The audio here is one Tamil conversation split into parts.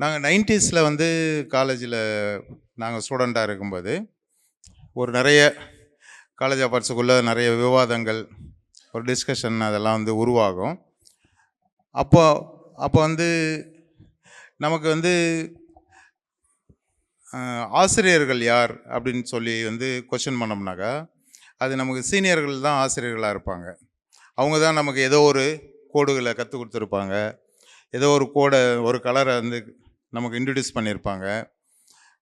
நாங்கள் 90ஸ்ல வந்து காலேஜில் நாங்கள் ஸ்டூடெண்ட்டாக இருக்கும்போது ஒரு நிறைய காலேஜ் அப்பார்ட்ஸுக்குள்ளே நிறைய விவாதங்கள், ஒரு டிஸ்கஷன் அதெல்லாம் வந்து உருவாகும். அப்போ அப்போ வந்து நமக்கு வந்து ஆசிரியர்கள் யார் அப்படின்னு சொல்லி வந்து கொஷின் பண்ணோம்னாக்கா, அது நமக்கு சீனியர்கள் தான் ஆசிரியர்களாக இருப்பாங்க. அவங்க தான் நமக்கு ஏதோ ஒரு கோடுகளை கற்றுக் கொடுத்துருப்பாங்க. ஏதோ ஒரு கோடை, ஒரு கலரை வந்து நமக்கு இன்ட்ரடியூஸ் பண்ணியிருப்பாங்க.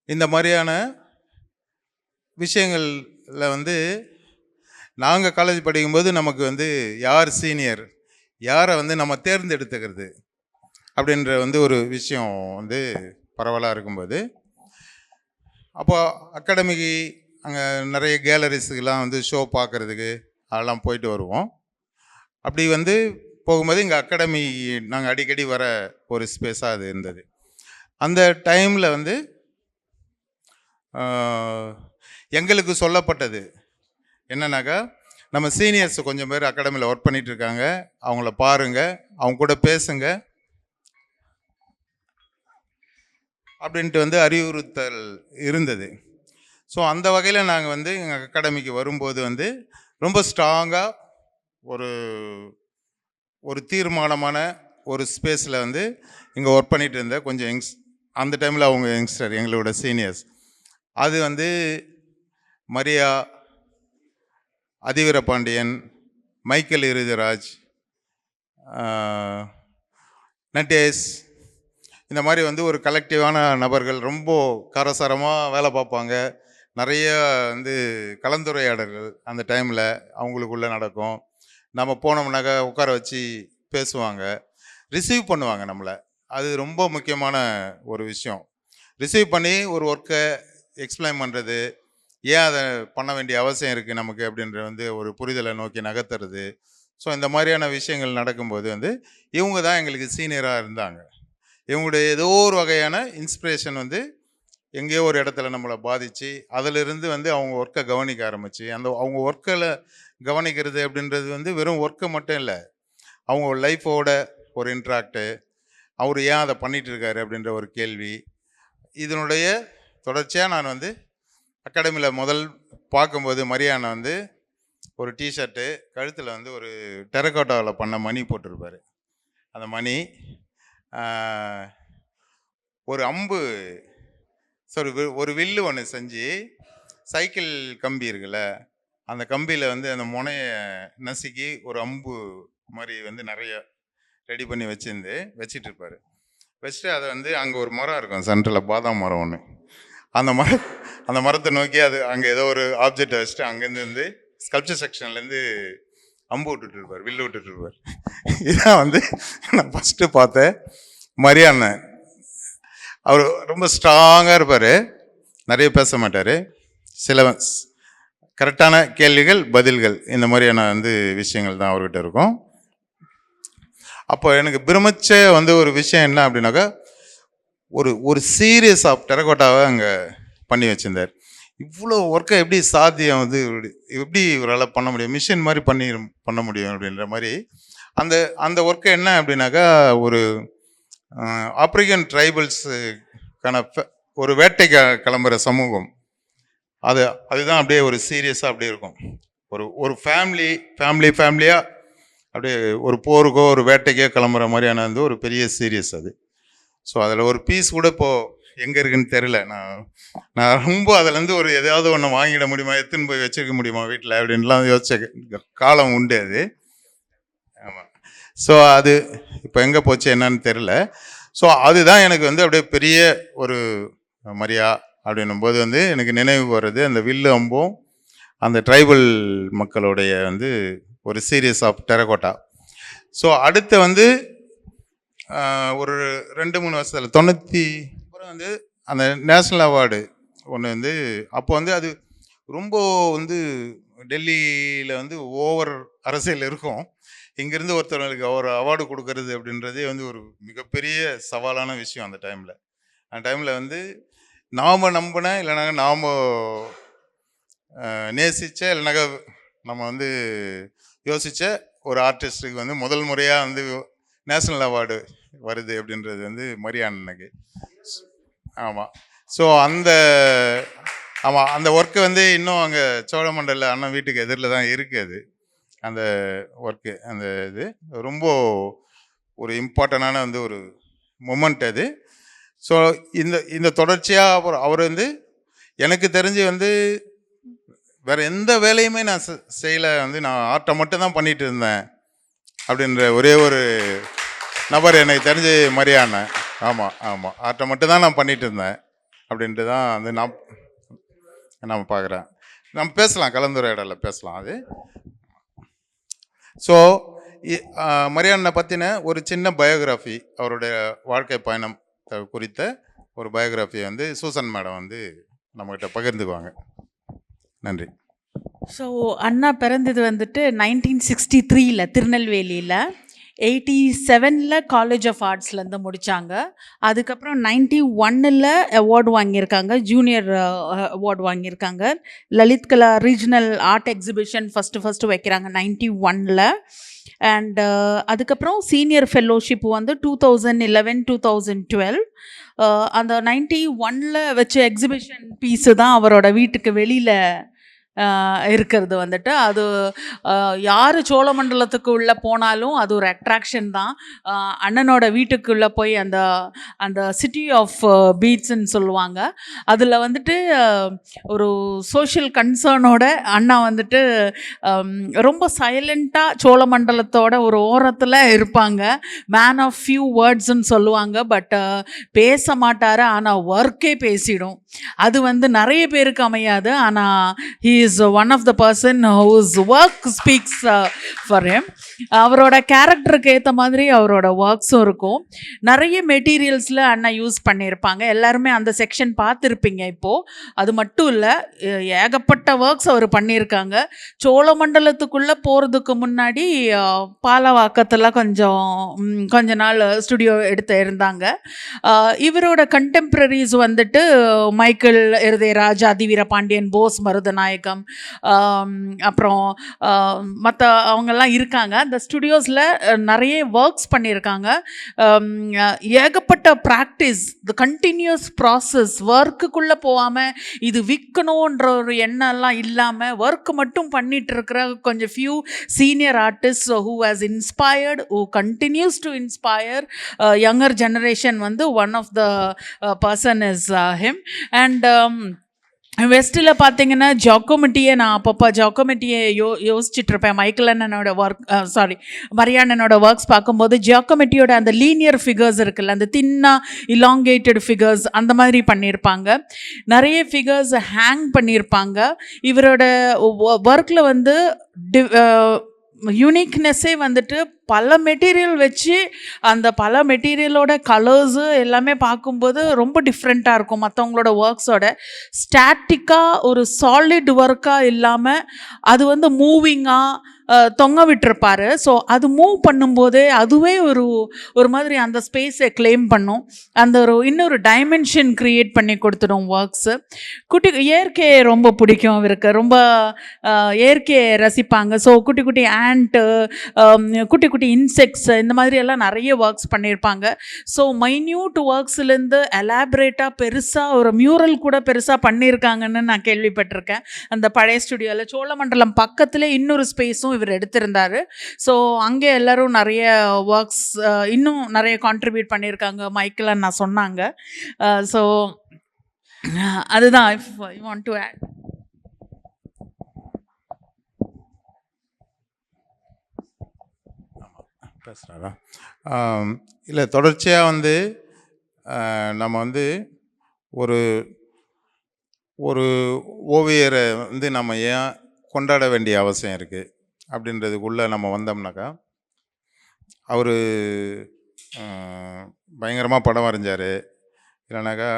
இந்த மாதிரியான விஷயங்களில் வந்து நாங்கள் காலேஜ் படிக்கும்போது நமக்கு வந்து யார் சீனியர், யாரை வந்து நம்ம தேர்ந்தெடுத்துக்கிறது அப்படின்ற வந்து ஒரு விஷயம் வந்து பரவலாக இருக்கும்போது, அப்போ அகாடமிக்கு அங்கே நிறைய கேலரிஸுக்கெலாம் வந்து ஷோ பார்க்குறதுக்கு அதெல்லாம் போயிட்டு வருவோம். அப்படி வந்து போகும்போது எங்கள் அகாடமி நாங்கள் அடிக்கடி வர ஒரு ஸ்பேஸாக அது இருந்தது. அந்த டைமில் வந்து எங்களுக்கு சொல்லப்பட்டது என்னன்னாக்கா, நம்ம சீனியர்ஸ் கொஞ்சம் பேர் அகாடமியில் ஒர்க் பண்ணிட்டு இருக்காங்க, அவங்கள பாருங்க, அவங்க கூட பேசுங்க அப்படின்ட்டு வந்து அறிவுறுத்தல் இருந்தது. ஸோ அந்த வகையில் நாங்கள் வந்து எங்கள் அகாடமிக்கு வரும்போது வந்து ரொம்ப ஸ்ட்ராங்காக ஒரு ஒரு தீர்மானமான ஒரு ஸ்பேஸில் வந்து இங்கே ஒர்க் பண்ணிகிட்டு இருந்த கொஞ்சம் அந்த டைமில் அவங்க யங்ஸ்டர், எங்களோட சீனியர்ஸ், அது வந்து மரியா, அதிவீரபாண்டியன், மைக்கேல் இருதராஜ், நட்டேஷ், இந்த மாதிரி வந்து ஒரு கலெக்டிவான நபர்கள் ரொம்ப காரசாரமாக வேலை பார்ப்பாங்க. நிறைய வந்து கலந்துரையாடல்கள் அந்த டைமில் அவங்களுக்குள்ளே நடக்கும். நம்ம போனோம்னாக்கா உட்கார வச்சு பேசுவாங்க, ரிசீவ் பண்ணுவாங்க நம்மளை. அது ரொம்ப முக்கியமான ஒரு விஷயம். ரிசீவ் பண்ணி ஒரு ஒர்க்கை எக்ஸ்பிளைன் பண்ணுறது, ஏன் அதை பண்ண வேண்டிய அவசியம் இருக்குது நமக்கு அப்படின்ற வந்து ஒரு புரிதலை நோக்கி நகர்த்துறது. ஸோ இந்த மாதிரியான விஷயங்கள் நடக்கும்போது வந்து இவங்க தான் எங்களுக்கு சீனியராக இருந்தாங்க. இவங்களுடைய ஏதோ ஒரு வகையான இன்ஸ்பிரேஷன் வந்து எங்கேயோ ஒரு இடத்துல நம்மளை பாதித்து, அதிலிருந்து வந்து அவங்க ஒர்க்கை கவனிக்க ஆரம்பித்து, அந்த அவங்க ஒர்க்கில் கவனிக்கிறது அப்படின்றது வந்து வெறும் ஒர்க்கை மட்டும் இல்லை, அவங்க லைஃபோட ஒரு இன்ட்ராக்டு, அவர் ஏன் அதை பண்ணிகிட்டு இருக்காரு அப்படின்ற ஒரு கேள்வி, இதனுடைய தொடர்ச்சியாக நான் வந்து அகாடமியில் முதல் பார்க்கும்போது மரியாதை வந்து ஒரு டிஷர்ட்டு, கழுத்தில் வந்து ஒரு டெரகோட்டாவில் பண்ண மணி போட்டிருப்பார். அந்த மணி ஒரு அம்பு, சாரி ஒரு வில்லு ஒன்று செஞ்சு, சைக்கிள் கம்பி இருக்குல்ல, அந்த கம்பியில் வந்து அந்த முனையை நசுக்கி ஒரு அம்பு மாதிரி வந்து நிறைய ரெடி பண்ணி வச்சிட்டு இருப்பார். வச்சுட்டு அதை வந்து அங்கே ஒரு மரம் இருக்கும் சென்டரில், பாதாம் மரம் ஒன்று. அந்த மரத்தை நோக்கி அது அங்கே ஏதோ ஒரு ஆப்ஜெக்டை வச்சுட்டு அங்கேருந்து வந்து ஸ்கல்ப்சர் செக்ஷன்லேருந்து அம்பு விட்டுட்டு இருப்பார், வில்லு விட்டுட்டு இருப்பார். இதான் வந்து நான் ஃபஸ்ட்டு பார்த்தேன் மரியாதை. அவர் ரொம்ப ஸ்ட்ராங்காக இருப்பார், நிறைய பேச மாட்டார், சில கரெக்டான கேள்விகள் பதில்கள், இந்த மாதிரியான வந்து விஷயங்கள் தான் அவர்கிட்ட இருக்கும். அப்போ எனக்கு பிரமிச்ச வந்து ஒரு விஷயம் என்ன அப்படின்னாக்கா, ஒரு சீரியஸ் ஆஃப் டெரகோட்டாவை அங்கே பண்ணி வச்சிருந்தார். இவ்வளோ ஒர்க்கை எப்படி சாத்தியம் வந்து எப்படி இவரால் பண்ண முடியும், மிஷின் மாதிரி பண்ண முடியும் அப்படின்ற மாதிரி. அந்த ஒர்க்கை என்ன அப்படின்னாக்கா, ஒரு ஆப்பிரிக்கன் ட்ரைபல்ஸுக்கான ஒரு வேட்டைக்கு கிளம்புற சமூகம், அதுதான் அப்படியே ஒரு சீரியஸாக அப்படியே இருக்கும். ஒரு ஃபேமிலியாக அப்படியே ஒரு போருக்கோ ஒரு வேட்டைக்கோ கிளம்புற மாதிரியான வந்து ஒரு பெரிய சீரியஸ் அது. ஸோ அதில் ஒரு பீஸ் கூட இப்போது எங்கே இருக்குன்னு தெரில. நான் ரொம்ப அதிலேருந்து ஒரு எதாவது ஒன்று வாங்கிட முடியுமா, எடுத்துன்னு போய் வச்சுருக்க முடியுமா வீட்டில் அப்படின்லாம் யோசிச்ச காலம் உண்டு அது. ஆமாம். ஸோ அது இப்போ எங்கே போச்சு என்னன்னு தெரில. ஸோ அதுதான் எனக்கு வந்து அப்படியே பெரிய ஒரு மரியா அப்படின்னும் போது வந்து எனக்கு நினைவு வர்றது அந்த வில்லு அம்பும் அந்த ட்ரைபல் மக்களுடைய வந்து ஒரு சீரியஸ் ஆஃப் டெரகோட்டா. ஸோ அடுத்து வந்து ஒரு 2-3 வருஷத்தில் 90 அப்புறம் வந்து அந்த நேஷ்னல் அவார்டு ஒன்று வந்து, அப்போ வந்து அது ரொம்ப வந்து டெல்லியில் வந்து ஓவர் அரசியல் இருக்கும். இங்கேருந்து ஒருத்தவங்களுக்கு ஒரு அவார்டு கொடுக்கறது அப்படின்றதே வந்து ஒரு மிகப்பெரிய சவாலான விஷயம் அந்த டைமில் வந்து நாம் நம்பின, இல்லைனாக்கா நாம் நேசித்த, இல்லைனாக்கா நம்ம வந்து யோசித்த ஒரு ஆர்டிஸ்ட்டுக்கு வந்து முதல் முறையாக வந்து நேஷ்னல் அவார்டு வருது அப்படின்றது வந்து மரியாண்ணனுக்கு. ஆமாம். ஸோ அந்த ஒர்க்கு வந்து இன்னும் அங்கே சோழமண்டல அண்ணன் வீட்டுக்கு எதிரில் தான் இருக்குது. அது அந்த ஒர்க்கு அந்த இது ரொம்ப ஒரு இம்பார்ட்டண்டான வந்து ஒரு மொமெண்ட் அது. ஸோ இந்த தொடர்ச்சியாக அவர் வந்து எனக்கு தெரிஞ்சு வந்து வேற எந்த வேலையுமே நான் செய்யலை, வந்து நான் ஆர்ட்டை மட்டும் தான் பண்ணிட்டு இருந்தேன் அப்படின்ற ஒரே ஒரு நபர் எனக்கு தெரிஞ்சு மரியாண்ணன். ஆமாம் ஆமாம், ஆர்ட்டை மட்டும் தான் நான் பண்ணிட்டு இருந்தேன் அப்படின்ட்டு தான் வந்து நான் பார்க்குறேன். நம்ம பேசலாம், கலந்துரையாடலில் பேசலாம் அது. ஸோ மரியாண்ணனை பற்றின ஒரு சின்ன பயோகிராஃபி, அவருடைய வாழ்க்கை பயணம் குறித்த ஒரு பயோகிராஃபியை வந்து சூசன் மேடம் வந்து நம்மகிட்ட பகிர்ந்துக்குவாங்க. நன்றி. ஸோ அண்ணா பிறந்தது வந்துட்டு 1963 திருநெல்வேலியில். 87 காலேஜ் ஆஃப் ஆர்ட்ஸ்லேருந்து முடித்தாங்க. அதுக்கப்புறம் 91 அவார்டு வாங்கியிருக்காங்க, ஜூனியர் அவார்டு வாங்கியிருக்காங்க. லலித் கலா ரீஜனல் ஆர்ட் எக்ஸிபிஷன் ஃபஸ்ட்டு வைக்கிறாங்க 91. அண்ட் அதுக்கப்புறம் சீனியர் ஃபெல்லோஷிப் வந்து 2011-2012. அந்த 91 வச்ச எக்ஸிபிஷன் பீஸு தான் அவரோட வீட்டுக்கு வெளியில் இருக்கிறது வந்துட்டு. அது யார் சோழமண்டலத்துக்கு உள்ளே போனாலும் அது ஒரு அட்ராக்ஷன் தான். அண்ணனோட வீட்டுக்குள்ளே போய் அந்த சிட்டி ஆஃப் பீட்ஸ்ன்னு சொல்லுவாங்க, அதில் வந்துட்டு ஒரு சோஷியல் கன்சர்னோட அண்ணா வந்துட்டு ரொம்ப சைலண்ட்டாக சோழமண்டலத்தோட ஒரு ஓரத்தில் இருப்பாங்க. மேன் ஆஃப் ஃபியூ வேர்ட்ஸ்ன்னு சொல்லுவாங்க. பட் பேச மாட்டார், ஆனால் ஒர்க்கே பேசிடும். அது வந்து நிறைய பேருக்கு அமையாது. ஆனால் he is one of the person whose work speaks for him. அவரோட கேரக்டருக்கு ஏற்ற மாதிரி அவரோட ஒர்க்ஸும் இருக்கும். நிறைய மெட்டீரியல்ஸில் அண்ணா யூஸ் பண்ணியிருப்பாங்க. எல்லாருமே அந்த செக்ஷன் பார்த்துருப்பீங்க. இப்போது அது மட்டும் இல்லை, ஏகப்பட்ட ஒர்க்ஸ் அவர் பண்ணியிருக்காங்க. சோழமண்டலத்துக்குள்ளே போகிறதுக்கு முன்னாடி பாலவாக்கத்தில் கொஞ்ச நாள் ஸ்டுடியோ இருந்தாங்க. இவரோட கண்டெம்ப்ரரிஸ் வந்துட்டு மைக்கேல் இருதயராஜ், அதிவீரபாண்டியன், போஸ் மருதநாயகம், அப்புறம் மற்ற அவங்கெல்லாம் இருக்காங்க. அந்த ஸ்டுடியோஸில் நிறைய ஒர்க்ஸ் பண்ணியிருக்காங்க. ஏகப்பட்ட ப்ராக்டிஸ், த கண்டினியூஸ் ப்ராசஸ். ஒர்க்குக்குள்ளே போகாமல் இது விற்கணுன்ற ஒரு எண்ணம்லாம் இல்லாமல் ஒர்க்கு மட்டும் பண்ணிகிட்டு இருக்கிற கொஞ்சம் few senior artist who has inspired, who continues to inspire younger generation வந்து one of the person is him. And வெஸ்ட்டில் பார்த்தீங்கன்னா ஜாக்கோமெட்டியை நான் அப்பப்போ ஜாக்கோமெட்டியை யோசிச்சுட்ருப்பேன். மைக்கேல் அண்ணனோட மரியாண்ணனோட ஒர்க்ஸ் பார்க்கும்போது ஜாக்கோமெட்டியோட அந்த லீனியர் ஃபிகர்ஸ் இருக்குல்ல, அந்த தின்னாக இலாங்கேட்டட் ஃபிகர்ஸ் அந்த மாதிரி பண்ணியிருப்பாங்க. நிறைய ஃபிகர்ஸ் ஹேங் பண்ணியிருப்பாங்க. இவரோட ஒர்க்கில் வந்து யூனிக்னஸ்ஸே வந்துட்டு பல மெட்டீரியல் வச்சு அந்த பல மெட்டீரியலோட கலர்ஸு எல்லாமே பார்க்கும்போது ரொம்ப டிஃப்ரெண்ட்டாக இருக்கும் மற்றவங்களோட ஒர்க்ஸோட. ஸ்டாட்டிக்காக ஒரு சாலிட் ஒர்க்காக இல்லாமல் அது வந்து மூவிங்காக தொங்க விட்டுருப்பார். ஸோ அது மூவ் பண்ணும்போதே அதுவே ஒரு மாதிரி அந்த ஸ்பேஸை கிளைம் பண்ணும். அந்த இன்னொரு டைமென்ஷன் க்ரியேட் பண்ணி கொடுத்துடும் ஒர்க்ஸு. இயற்கையை ரொம்ப பிடிக்கும் அவருக்கு, ரொம்ப இயற்கையை ரசிப்பாங்க. ஸோ குட்டி குட்டி ஆண்ட்டு, குட்டி குட்டி இன்செக்ட்ஸ், இந்த மாதிரி எல்லாம் நிறைய ஒர்க்ஸ் பண்ணியிருப்பாங்க. ஸோ மைன்யூட் ஒர்க்ஸ்லேருந்து எலாபரேட்டாக பெருசாக ஒரு மியூரல் கூட பெருசாக பண்ணியிருக்காங்கன்னு நான் கேள்விப்பட்டிருக்கேன். அந்த பழைய ஸ்டுடியோவில் சோழமண்டலம் பக்கத்தில் இன்னொரு ஸ்பேஸும் இவர் எடுத்திருந்தார். ஸோ அங்கே எல்லோரும் நிறைய ஒர்க்ஸ் இன்னும் நிறைய கான்ட்ரிபியூட் பண்ணியிருக்காங்க மைக்கேல் நான் சொன்னாங்க. ஸோ அதுதான் if I want to add. பேசுகிறாரா? இல்லை, தொடர்ச்சியாக வந்து நம்ம வந்து ஒரு ஒரு ஓவியரை வந்து நம்ம ஏன் கொண்டாட வேண்டிய அவசியம் இருக்குது அப்படின்றதுக்குள்ளே நம்ம வந்தோம்னாக்கா, அவர் பயங்கரமாக படம் வரைஞ்சார், இல்லைனாக்கா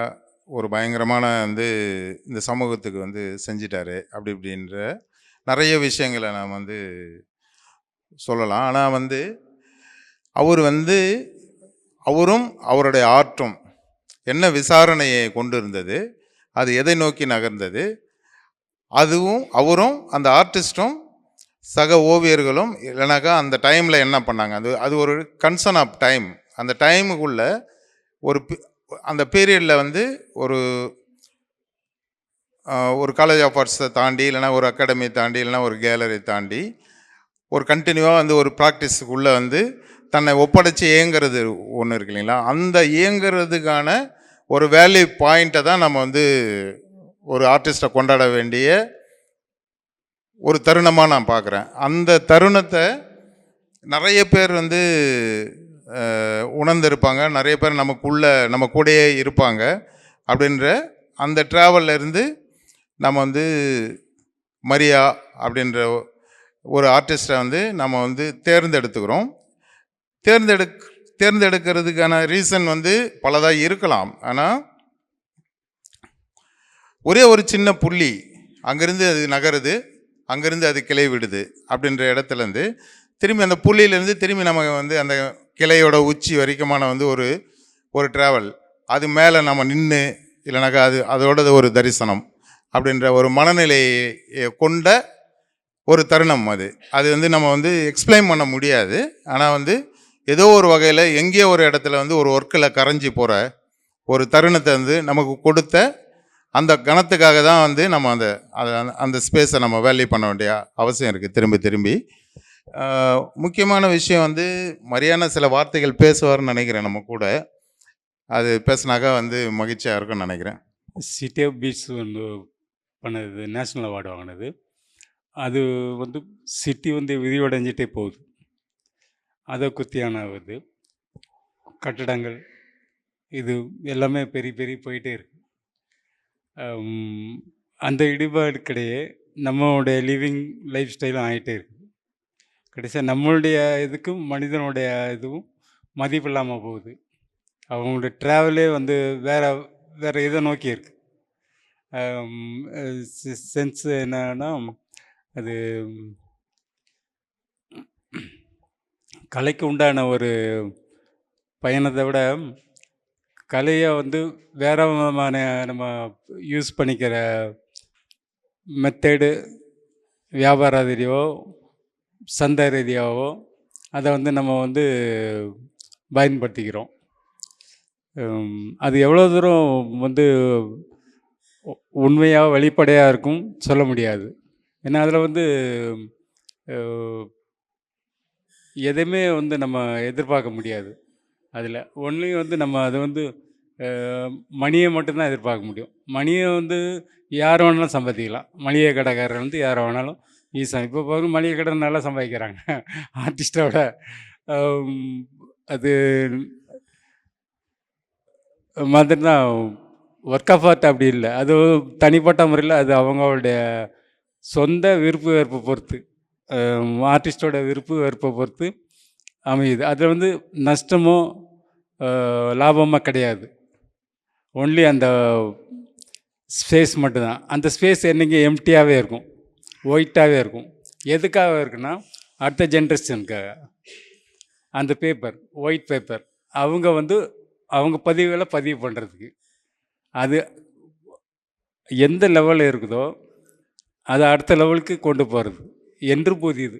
ஒரு பயங்கரமான வந்து இந்த சமூகத்துக்கு வந்து செஞ்சிட்டாரு இப்படின்ற நிறைய விஷயங்களை நாம் வந்து சொல்லலாம். ஆனால் வந்து அவரும் அவருடைய ஆர்ட்டும் என்ன விசாரணையை கொண்டு இருந்தது, அது எதை நோக்கி நகர்ந்தது, அதுவும் அவரும் அந்த ஆர்டிஸ்ட்டும் சக ஓவியர்களும் இல்லைனாக்கா அந்த டைமில் என்ன பண்ணாங்க, அது அது ஒரு கன்சர்ன் ஆஃப் டைம். அந்த டைமுக்குள்ளே ஒரு அந்த பீரியடில் வந்து ஒரு ஒரு காலேஜ் ஆஃப் ஆர்ட்ஸை தாண்டி இல்லைனா ஒரு அகாடமி தாண்டி இல்லைனா ஒரு கேலரி தாண்டி ஒரு கண்டினியூவாக வந்து ஒரு ப்ராக்டிஸுக்குள்ளே வந்து தன்னை ஒப்படைச்சி இயங்கிறது ஒன்று இருக்கு இல்லைங்களா. அந்த இயங்கிறதுக்கான ஒரு வேல்யூ பாயிண்ட்டை தான் நம்ம வந்து ஒரு ஆர்டிஸ்ட்டை கொண்டாட வேண்டிய ஒரு தருணமாக நான் பார்க்குறேன். அந்த தருணத்தை நிறைய பேர் வந்து உணர்ந்திருப்பாங்க, நிறைய பேர் நம்ம கூடயே இருப்பாங்க. அப்படின்ற அந்த ட்ராவலில் இருந்து நம்ம வந்து மரியா அப்படின்ற ஒரு ஆர்டிஸ்ட்டை வந்து நம்ம வந்து தேர்ந்தெடுத்துக்கிறோம். தேர்ந்தெடுக்கிறதுக்கான ரீசன் வந்து பலதாக இருக்கலாம். ஆனால் ஒரே ஒரு சின்ன புள்ளி அங்கேருந்து அது நகருது, அங்கேருந்து அது கிளை விடுது அப்படின்ற இடத்துலேருந்து திரும்பி அந்த புள்ளியிலேருந்து திரும்பி நம்ம வந்து அந்த கிளையோட உச்சி வரைக்குமான வந்து ஒரு ட்ராவல், அது மேலே நம்ம நின்று இல்லைனாக்கா அதோட ஒரு தரிசனம் அப்படின்ற ஒரு மனநிலையை கொண்ட ஒரு தருணம். அது வந்து நம்ம வந்து எக்ஸ்பிளைன் பண்ண முடியாது. ஆனால் வந்து ஏதோ ஒரு வகையில் எங்கேயோ ஒரு இடத்துல வந்து ஒரு ஒர்க்கில் கரைஞ்சி போகிற ஒரு தருணத்தை வந்து நமக்கு கொடுத்த அந்த கணத்துக்காக தான் வந்து நம்ம அந்த ஸ்பேஸை நம்ம வேல்யூ பண்ண வேண்டிய அவசியம் இருக்குது திரும்பி. முக்கியமான விஷயம் வந்து மரியாதை சில வார்த்தைகள் பேசுவார்னு நினைக்கிறேன் நம்ம கூட. அது பேசினாக்கா வந்து மகிழ்ச்சியாக இருக்கும்னு நினைக்கிறேன். சிட்டி ஆஃப் பீச் வந்து பண்ணது, நேஷ்னல் அவார்டு வாங்கினது. அது வந்து சிட்டி வந்து விரிவடைஞ்சிட்டே போகுது. அதை குத்தியான இது கட்டடங்கள் இது எல்லாமே பெரிய போயிட்டே இருக்கு. அந்த இடிபாடுக்கிடையே நம்மளுடைய லிவிங் லைஃப் ஸ்டைலும் ஆகிட்டே இருக்குது. கடைசியாக நம்மளுடைய இதுக்கும் மனிதனுடைய இதுவும் மதிப்பு இல்லாமல் போகுது. அவங்களுடைய ட்ராவலே வந்து வேறு இதை நோக்கி இருக்கு. சென்ஸ் என்னன்னா, அது கலைக்கு உண்டான ஒரு பயணத்தை விட கலையை வந்து வேற விதமான நம்ம யூஸ் பண்ணிக்கிற மெத்தேடு வியாபார ரீதியாவோ சந்தை ரீதியாகவோ அதை வந்து நம்ம வந்து பயன்படுத்திக்கிறோம். அது எவ்வளோ தூரம் வந்து உண்மையாக வெளிப்படையாக இருக்கும் சொல்ல முடியாது. ஏன்னா அதில் வந்து எதையுமே வந்து நம்ம எதிர்பார்க்க முடியாது. அதில் ஒன்லி வந்து நம்ம அதை வந்து மணியை மட்டும்தான் எதிர்பார்க்க முடியும். மணியை வந்து யார் வேணாலும் சம்பாதிக்கலாம். மளிகை கடைக்காரர் வந்து யார் வேணாலும் ஈஸியாக இப்போ பாருங்க மளிகை கடை நல்லா சம்பாதிக்கிறாங்க ஆர்டிஸ்டோட. அது மாதிரி தான் ஒர்க் ஆஃப் ஆர்ட் அப்படி இல்லை. அது தனிப்பட்ட முறையில் அது அவங்களுடைய சொந்த விருப்பு வெறுப்பை பொறுத்து, ஆர்டிஸ்டோட விருப்பு வெறுப்பை பொறுத்து அமையுது. அதில் வந்து நஷ்டமோ லாபமோ கிடையாது. ஒன்லி அந்த ஸ்பேஸ் மட்டும்தான். அந்த ஸ்பேஸ் என்றைக்கு எம்டியாகவே இருக்கும், ஒயிட்டாகவே இருக்கும். எதுக்காக இருக்குன்னா அடுத்த ஜென்ரேஷனுக்காக. அந்த பேப்பர் ஒயிட் பேப்பர் அவங்க வந்து அவங்க பதிவுகளை பதிவு பண்ணுறதுக்கு அது எந்த லெவலில் இருக்குதோ அதை அடுத்த லெவலுக்கு கொண்டு போகிறது. என்று புதியது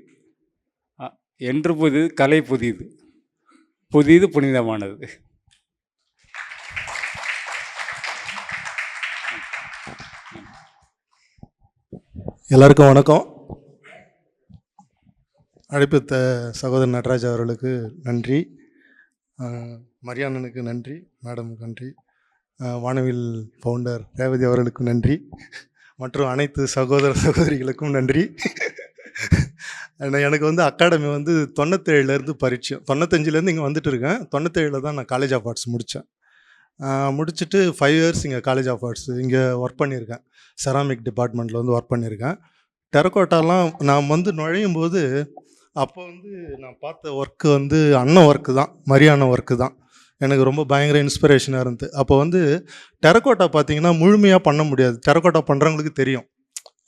கலை புதியது புனிதமானது. எல்லாருக்கும் வணக்கம். அழைப்பித்த சகோதரர் நடராஜ் அவர்களுக்கு நன்றி, மரியானனுக்கு நன்றி, மேடமுக்கு நன்றி, வானவில் ஃபவுண்டர் ரேவதி அவர்களுக்கு நன்றி, மற்றும் அனைத்து சகோதரிகளுக்கும் நன்றி. எனக்கு வந்து அகாடமி வந்து 97லேருந்து பரிச்சயம். 95லேருந்து இங்கே வந்துட்டு இருக்கேன். 97 தான் நான் காலேஜ் ஆஃப் ஆர்ட்ஸ் முடித்தேன். முடிச்சுட்டு 5 இயர்ஸ் இங்கே காலேஜ் ஆஃப் ஆர்ட்ஸ் இங்கே ஒர்க் பண்ணியிருக்கேன். செராமிக் டிபார்ட்மெண்ட்டில் வந்து ஒர்க் பண்ணியிருக்கேன். டெரக்கோட்டாலாம் நான் வந்து நுழையும் போது அப்போ வந்து நான் பார்த்த ஒர்க்கு வந்து அண்ணன் ஒர்க்கு தான், மரியாதை ஒர்க்கு தான் எனக்கு ரொம்ப பயங்கர இன்ஸ்பிரேஷனாக இருந்தது. அப்போ வந்து டெரக்கோட்டா பார்த்திங்கன்னா முழுமையாக பண்ண முடியாது. டெரக்கோட்டா பண்ணுறவங்களுக்கு தெரியும்